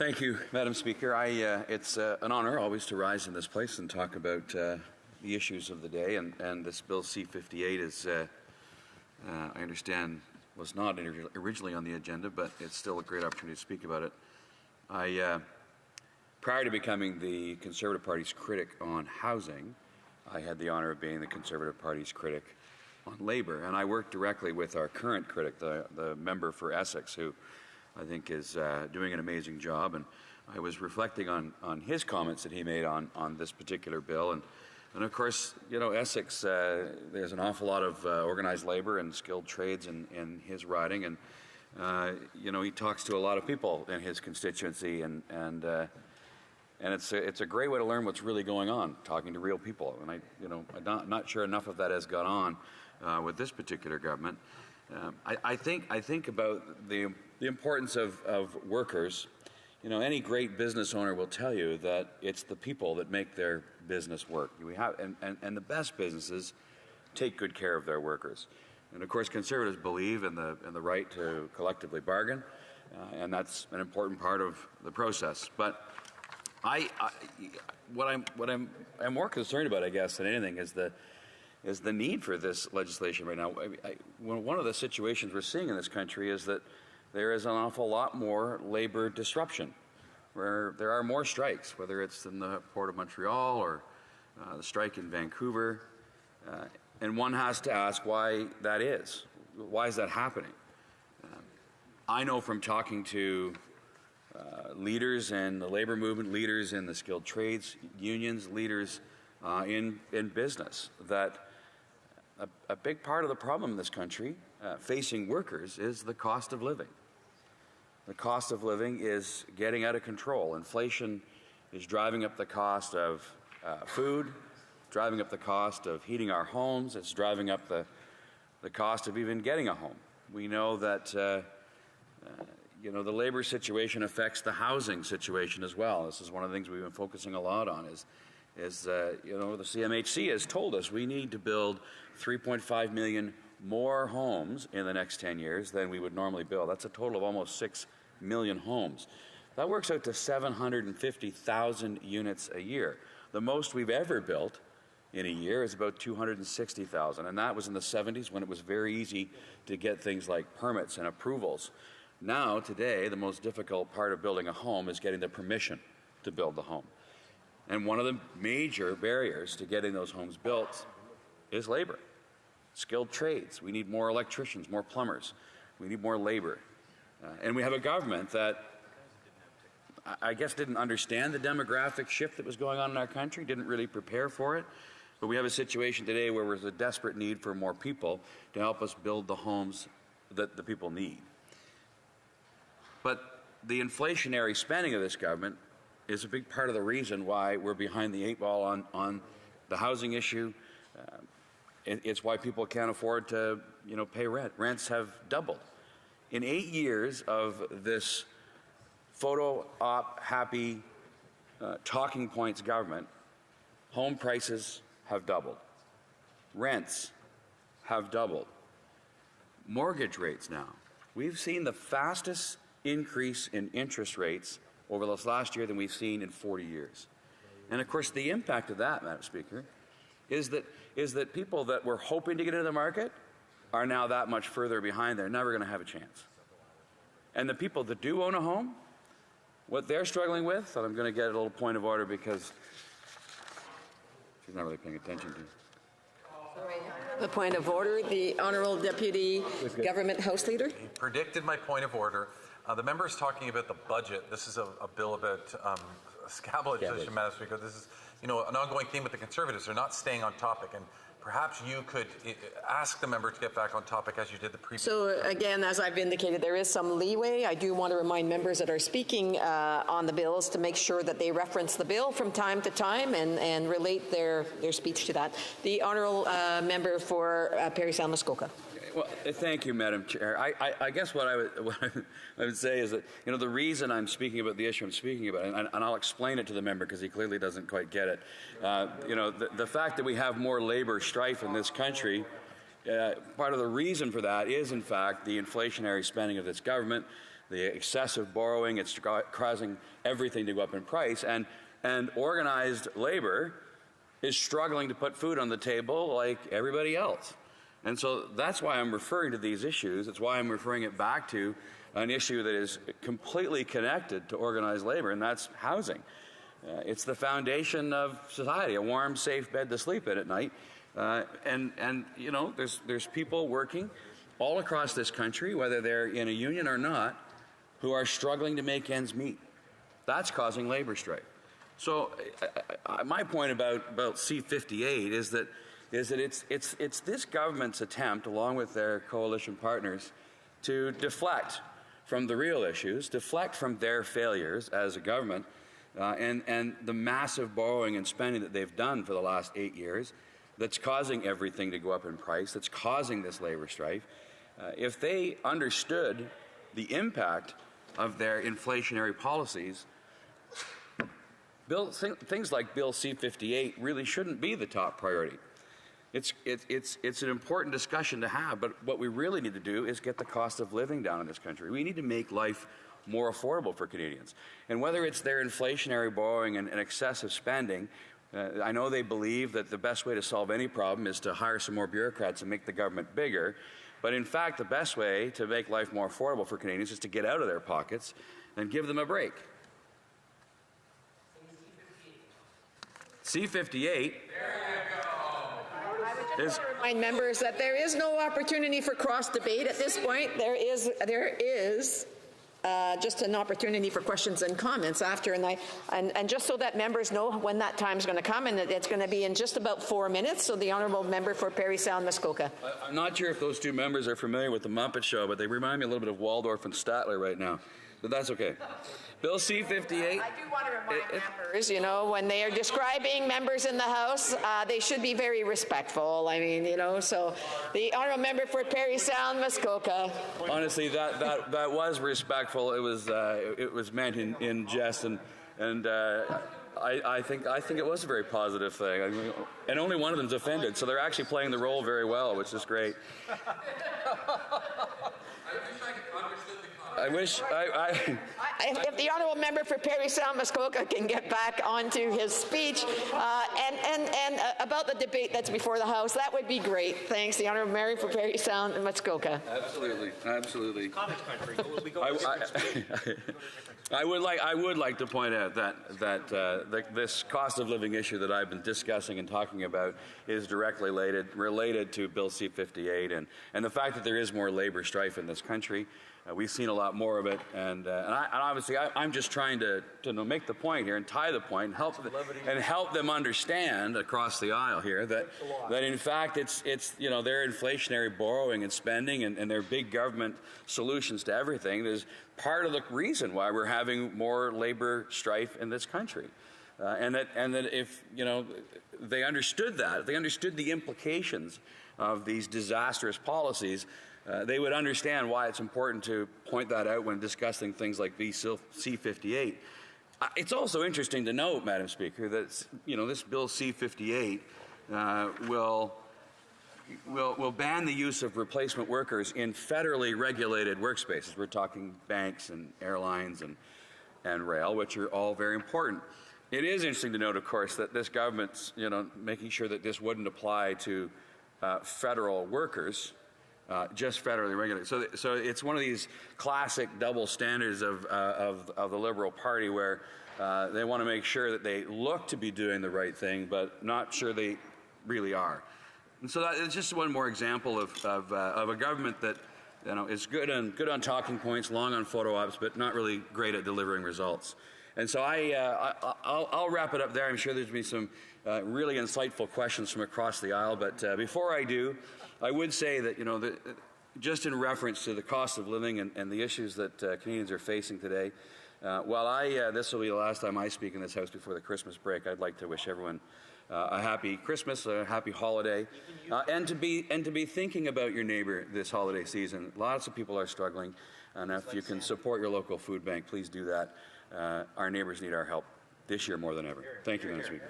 Thank you, Madam Speaker. It's an honour always to rise in this place and talk about the issues of the day, and this Bill C-58 is, I understand, was not originally on the agenda, but it's still a great opportunity to speak about it. Prior to becoming the Conservative Party's critic on housing, I had the honour of being the Conservative Party's critic on Labour, and I worked directly with our current critic, the member for Essex, who I think is doing an amazing job. And I was reflecting on his comments that he made on this particular bill, and of course, you know, Essex, there's an awful lot of organized labor and skilled trades in his riding, and you know, he talks to a lot of people in his constituency, and it's a great way to learn what's really going on, talking to real people. And I'm not sure enough of that has gone on with this particular government. I think about the importance of workers. You know, any great business owner will tell you that it's the people that make their business work. And the best businesses take good care of their workers. And of course, Conservatives believe in the right to collectively bargain, and that's an important part of the process. But what I'm more concerned about, I guess, than anything is the need for this legislation right now. One of the situations we're seeing in this country is that there is an awful lot more labor disruption, where there are more strikes, whether it's in the Port of Montreal or the strike in Vancouver, and one has to ask why that is. Why is that happening? I know from talking to leaders in the labor movement, leaders in the skilled trades unions, leaders in business, that a big part of the problem in this country facing workers is the cost of living. The cost of living is getting out of control. Inflation is driving up the cost of food, driving up the cost of heating our homes. It's driving up the cost of even getting a home. We know that you know, the labor situation affects the housing situation as well. This is one of the things we've been focusing a lot on. You know, the CMHC has told us we need to build 3.5 million more homes in the next 10 years than we would normally build. That's a total of almost 6 million homes. That works out to 750,000 units a year. The most we've ever built in a year is about 260,000, and that was in the 70s when it was very easy to get things like permits and approvals. Now, today, the most difficult part of building a home is getting the permission to build the home. And one of the major barriers to getting those homes built is labor. Skilled trades. We need more electricians, more plumbers. We need more labor. And we have a government that I guess didn't understand the demographic shift that was going on in our country, didn't really prepare for it. But we have a situation today where there's a desperate need for more people to help us build the homes that the people need. But the inflationary spending of this government is a big part of the reason why we're behind the 8 ball on the housing issue. It's why people can't afford to, you know, pay rent. Rents have doubled. In 8 years of this photo op happy talking points government, home prices have doubled. Rents have doubled. Mortgage rates now. We've seen the fastest increase in interest rates over this last year than we've seen in 40 years. And of course, the impact of that, Madam Speaker, is that people that were hoping to get into the market are now that much further behind. They're never going to have a chance. And the people that do own a home, what they're struggling with, and I'm going to get a little point of order because she's not really paying attention to. The point of order, the Honourable Deputy Government House Leader. He predicted my point of order. The member is talking about the budget. This is a bill about scab legislation, Madam Speaker. This is, you know, an ongoing theme with the Conservatives. They're not staying on topic, and perhaps you could ask the member to get back on topic as you did the previous. So again, as I've indicated, there is some leeway. I do want to remind members that are speaking on the bills to make sure that they reference the bill from time to time and relate their speech to that. The Honourable Member for Parry Sound Muskoka. Well, thank you, Madam Chair. I guess what I would say is that, you know, the reason I'm speaking about the issue I'm speaking about, and I'll explain it to the member because he clearly doesn't quite get it. You know, the fact that we have more labor strife in this country, part of the reason for that is, in fact, the inflationary spending of this government. the excessive borrowing. It's causing everything to go up in price. And organized labor is struggling to put food on the table like everybody else. And so that's why I'm referring to these issues. It's why I'm referring it back to an issue that is completely connected to organized labor, and that's housing. It's the foundation of society, a warm, safe bed to sleep in at night. And you know, there's people working all across this country, whether they're in a union or not, who are struggling to make ends meet. That's causing labor strife. So my point about C-58 is that it's this government's attempt, along with their coalition partners, to deflect from the real issues, deflect from their failures as a government, and the massive borrowing and spending that they've done for the last 8 years that's causing everything to go up in price, that's causing this labor strife. If they understood the impact of their inflationary policies, things like Bill C-58 really shouldn't be the top priority. It's an important discussion to have, but what we really need to do is get the cost of living down in this country. We need to make life more affordable for Canadians. And whether it's their inflationary borrowing and excessive spending, I know they believe that the best way to solve any problem is to hire some more bureaucrats and make the government bigger. But in fact, the best way to make life more affordable for Canadians is to get out of their pockets and give them a break. C-58 is... Remind members that there is no opportunity for cross debate at this point. There is just an opportunity for questions and comments after, and just so that members know when that time is going to come, and it's going to be in just about 4 minutes. So the honourable member for Parry Sound Muskoka. I'm not sure if those two members are familiar with the Muppet Show, but they remind me a little bit of Waldorf and Statler right now. But that's okay. Bill C-58. I do want to remind members, you know, when they are describing members in the House, they should be very respectful. I mean, you know, so the honourable member for Parry Sound Muskoka. Honestly, that was respectful. It was meant in jest, and I think it was a very positive thing. I mean, and only one of them's offended, so they're actually playing the role very well, which is great. I wish if the honourable member for Parry Sound Muskoka can get back onto his speech and about the debate that's before the House, that would be great. Thanks, the honourable member for Parry Sound Muskoka. Absolutely. I would like to point out that this cost of living issue that I've been discussing and talking about is directly related to Bill C-58 and the fact that there is more labor strife in this country. We've seen a lot more of it, and obviously I'm just trying to make the point here and tie the point and help them understand across the aisle here that in fact it's you know, their inflationary borrowing and spending and their big government solutions to everything is part of the reason why we're having more labor strife in this country. And that if, you know, they understood that, if they understood the implications of these disastrous policies, they would understand why it's important to point that out when discussing things like C-58. It's also interesting to note, Madam Speaker, that, you know, this Bill C-58 will ban the use of replacement workers in federally regulated workspaces. We're talking banks and airlines and rail, which are all very important. It is interesting to note, of course, that this government's, you know, making sure that this wouldn't apply to federal workers. Just federally regulated. So it's one of these classic double standards of the Liberal Party where they want to make sure that they look to be doing the right thing, but not sure they really are. And so that is just one more example of a government that, you know, is good on talking points, long on photo ops, but not really great at delivering results. And so I'll wrap it up there. I'm sure there's been some really insightful questions from across the aisle, but before I do, I would say that, you know, just in reference to the cost of living and the issues that Canadians are facing today, while this will be the last time I speak in this House before the Christmas break, I'd like to wish everyone a happy Christmas, a happy holiday, and to be thinking about your neighbor this holiday season. Lots of people are struggling, and if you can support your local food bank, please do that. Our neighbors need our help this year more than ever. Thank you, Madam Speaker.